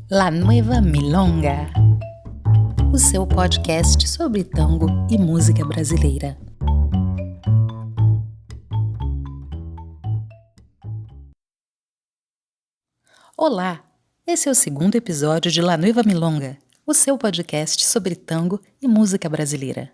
La Nueva Milonga, o seu podcast sobre tango e música brasileira. Olá, esse é o segundo episódio de La Nueva Milonga, o seu podcast sobre tango e música brasileira.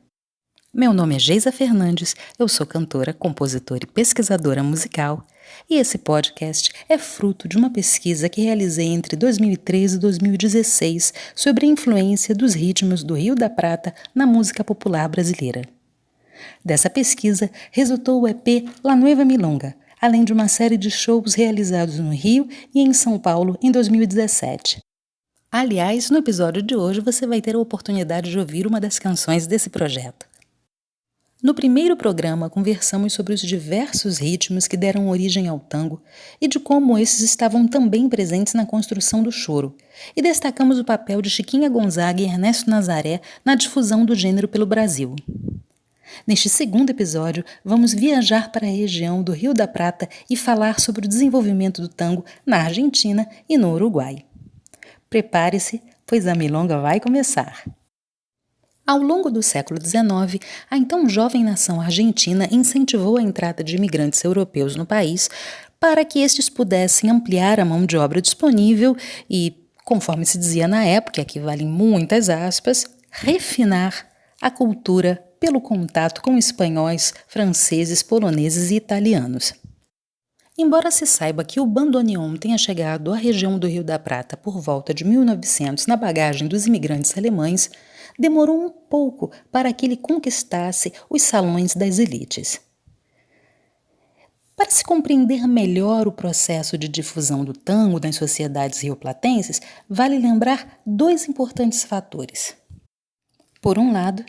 Meu nome é Geisa Fernandes, eu sou cantora, compositora e pesquisadora musical, e esse podcast é fruto de uma pesquisa que realizei entre 2013 e 2016 sobre a influência dos ritmos do Rio da Prata na música popular brasileira. Dessa pesquisa resultou o EP La Nueva Milonga, além de uma série de shows realizados no Rio e em São Paulo em 2017. Aliás, no episódio de hoje você vai ter a oportunidade de ouvir uma das canções desse projeto. No primeiro programa, conversamos sobre os diversos ritmos que deram origem ao tango e de como esses estavam também presentes na construção do choro, e destacamos o papel de Chiquinha Gonzaga e Ernesto Nazaré na difusão do gênero pelo Brasil. Neste segundo episódio, vamos viajar para a região do Rio da Prata e falar sobre o desenvolvimento do tango na Argentina e no Uruguai. Prepare-se, pois a milonga vai começar! Ao longo do século XIX, a então jovem nação argentina incentivou a entrada de imigrantes europeus no país para que estes pudessem ampliar a mão de obra disponível e, conforme se dizia na época, e aqui valem muitas aspas, refinar a cultura pelo contato com espanhóis, franceses, poloneses e italianos. Embora se saiba que o bandoneon tenha chegado à região do Rio da Prata por volta de 1900 na bagagem dos imigrantes alemães, demorou um pouco para que ele conquistasse os salões das elites. Para se compreender melhor o processo de difusão do tango nas sociedades rioplatenses, vale lembrar dois importantes fatores. Por um lado,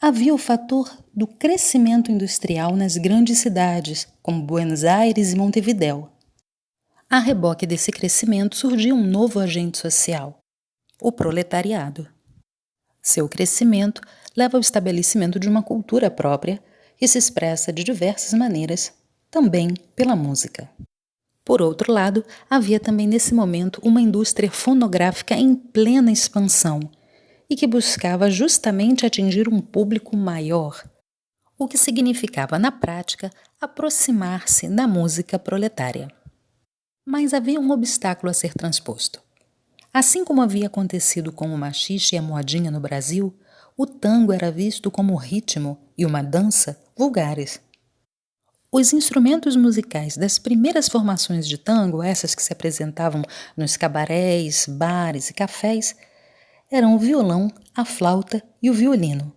havia o fator do crescimento industrial nas grandes cidades, como Buenos Aires e Montevidéu. A reboque desse crescimento surgiu um novo agente social, o proletariado. Seu crescimento leva ao estabelecimento de uma cultura própria que se expressa de diversas maneiras, também pela música. Por outro lado, havia também nesse momento uma indústria fonográfica em plena expansão e que buscava justamente atingir um público maior, o que significava, na prática, aproximar-se da música proletária. Mas havia um obstáculo a ser transposto. Assim como havia acontecido com o maxixe e a moadinha no Brasil, o tango era visto como ritmo e uma dança vulgares. Os instrumentos musicais das primeiras formações de tango, essas que se apresentavam nos cabarés, bares e cafés, eram o violão, a flauta e o violino.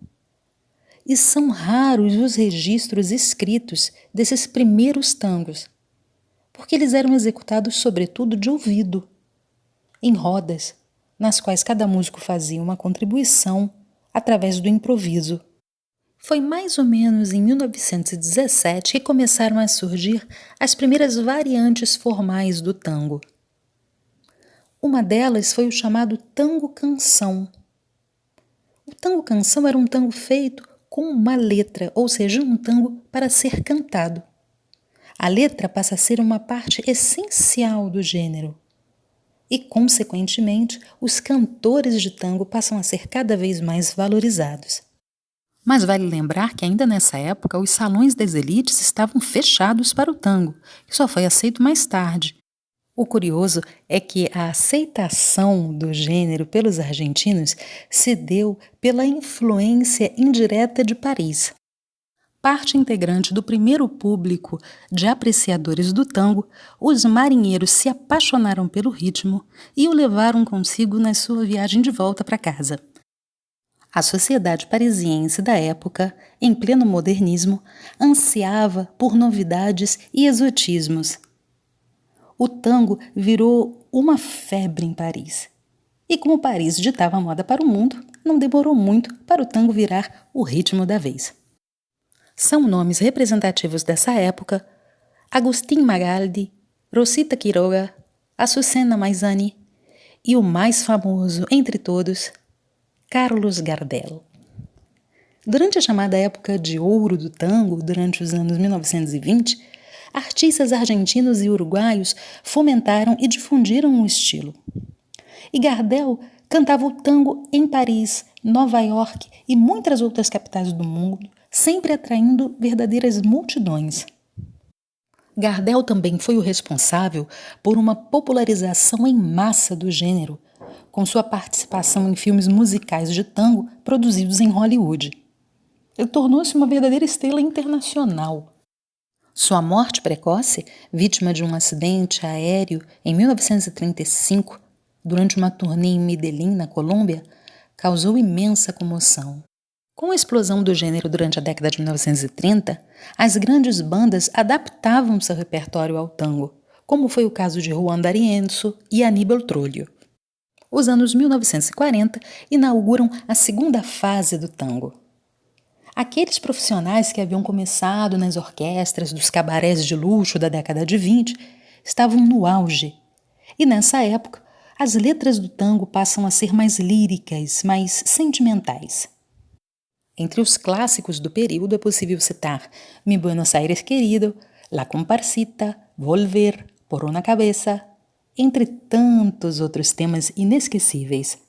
E são raros os registros escritos desses primeiros tangos, porque eles eram executados sobretudo de ouvido, em rodas, nas quais cada músico fazia uma contribuição através do improviso. Foi mais ou menos em 1917 que começaram a surgir as primeiras variantes formais do tango. Uma delas foi o chamado tango-canção. O tango-canção era um tango feito com uma letra, ou seja, um tango para ser cantado. A letra passa a ser uma parte essencial do gênero. E, consequentemente, os cantores de tango passam a ser cada vez mais valorizados. Mas vale lembrar que ainda nessa época os salões das elites estavam fechados para o tango, que só foi aceito mais tarde. O curioso é que a aceitação do gênero pelos argentinos se deu pela influência indireta de Paris. Parte integrante do primeiro público de apreciadores do tango, os marinheiros se apaixonaram pelo ritmo e o levaram consigo na sua viagem de volta para casa. A sociedade parisiense da época, em pleno modernismo, ansiava por novidades e exotismos. O tango virou uma febre em Paris. E como Paris ditava a moda para o mundo, não demorou muito para o tango virar o ritmo da vez. São nomes representativos dessa época: Agustín Magaldi, Rosita Quiroga, Açucena Maizani e o mais famoso entre todos, Carlos Gardel. Durante a chamada época de ouro do tango, durante os anos 1920, artistas argentinos e uruguaios fomentaram e difundiram o estilo. e Gardel cantava o tango em Paris, Nova York e muitas outras capitais do mundo, sempre atraindo verdadeiras multidões. Gardel também foi o responsável por uma popularização em massa do gênero, com sua participação em filmes musicais de tango produzidos em Hollywood. Ele tornou-se uma verdadeira estrela internacional. Sua morte precoce, vítima de um acidente aéreo em 1935, durante uma turnê em Medellín, na Colômbia, causou imensa comoção. Com a explosão do gênero durante a década de 1930, as grandes bandas adaptavam seu repertório ao tango, como foi o caso de Juan D'Arienzo e Aníbal Troilo. Os anos 1940 inauguram a segunda fase do tango. Aqueles profissionais que haviam começado nas orquestras dos cabarés de luxo da década de 20 estavam no auge. E nessa época, as letras do tango passam a ser mais líricas, mais sentimentais. Entre os clássicos do período é possível citar Mi Buenos Aires Querido, La Comparsita, Volver, Por una Cabeza, entre tantos outros temas inesquecíveis.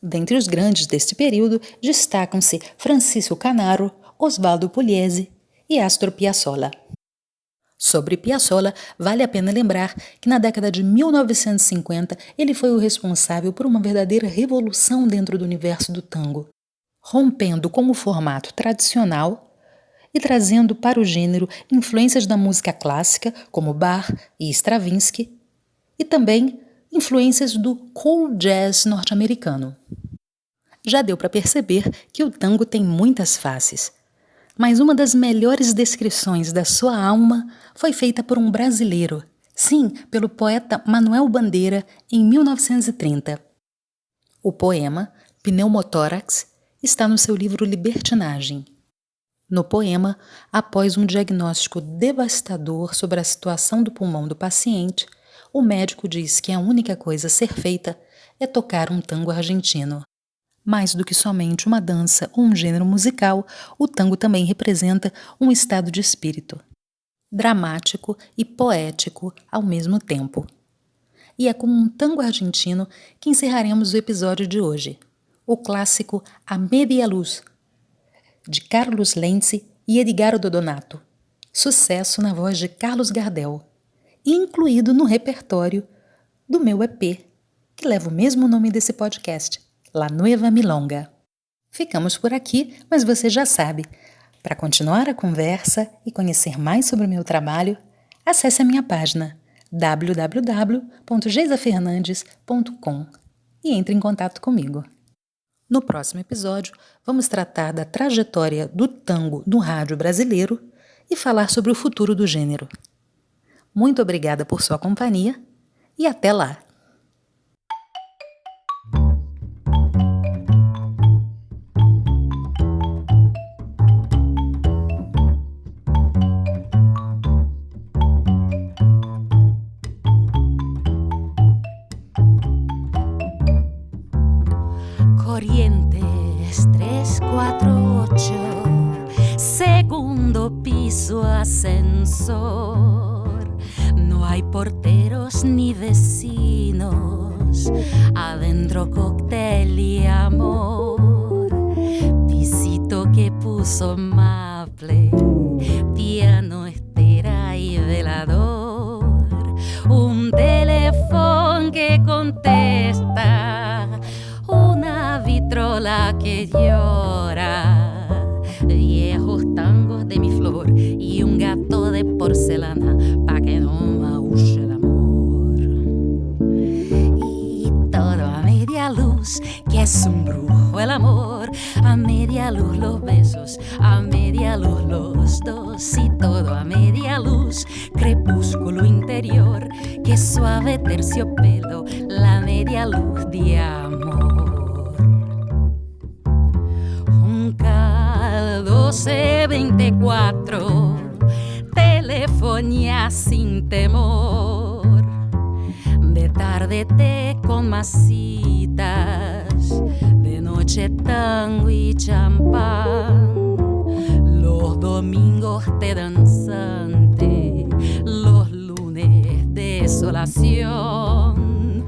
Dentre os grandes deste período, destacam-se Francisco Canaro, Osvaldo Pugliese e Astor Piazzolla. Sobre Piazzolla, vale a pena lembrar que na década de 1950 ele foi o responsável por uma verdadeira revolução dentro do universo do tango, rompendo com o formato tradicional e trazendo para o gênero influências da música clássica, como Bach e Stravinsky, e também influências do cool jazz norte-americano. Já deu para perceber que o tango tem muitas faces, mas uma das melhores descrições da sua alma foi feita por um brasileiro, sim, pelo poeta Manuel Bandeira, em 1930. O poema, Pneumotórax, está no seu livro Libertinagem. No poema, após um diagnóstico devastador sobre a situação do pulmão do paciente, o médico diz que a única coisa a ser feita é tocar um tango argentino. Mais do que somente uma dança ou um gênero musical, o tango também representa um estado de espírito, dramático e poético ao mesmo tempo. E é com um tango argentino que encerraremos o episódio de hoje, o clássico A Media Luz, de Carlos Lenzi e Edgardo Donato, sucesso na voz de Carlos Gardel, incluído no repertório do meu EP, que leva o mesmo nome desse podcast, La Nueva Milonga. Ficamos por aqui, mas você já sabe, para continuar a conversa e conhecer mais sobre o meu trabalho, acesse a minha página www.geisafernandes.com e entre em contato comigo. No próximo episódio, vamos tratar da trajetória do tango no rádio brasileiro e falar sobre o futuro do gênero. Muito obrigada por sua companhia e até lá! Corrientes 348, segundo piso ascensor. No hay porteros ni vecinos, adentro cóctel y amor. Pisito que puso maple, piano, estera y velador. Un teléfono que contesta, una vitrola que llora, viejos tangos de mi flor y un gato de porcelana pa' que no maulle el amor. Y todo a media luz, que es un brujo el amor, a media luz los besos, a media luz los dos, y todo a media luz, crepúsculo interior, que suave terciopelo, la media luz de amor. Un K1224, telefonía sin temor, de tarde té con masitas, de noche tango y champán, los domingos té danzante, los lunes desolación.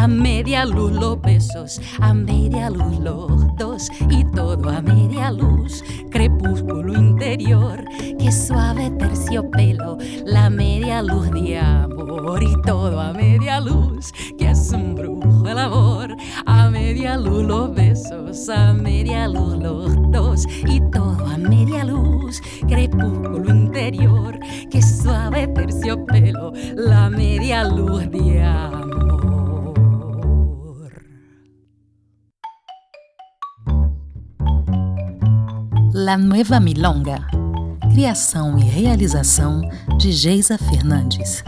media luz los besos, a media luz los dos y todo a media luz. Crepúsculo interior, que suave terciopelo, la media luz de amor y todo a media luz, que es un brujo el amor. A media luz los besos, a media luz los dos y todo a media luz. Crepúsculo interior, que suave terciopelo, la media luz de amor. La Nueva Milonga. Criação e realização de Geisa Fernandes.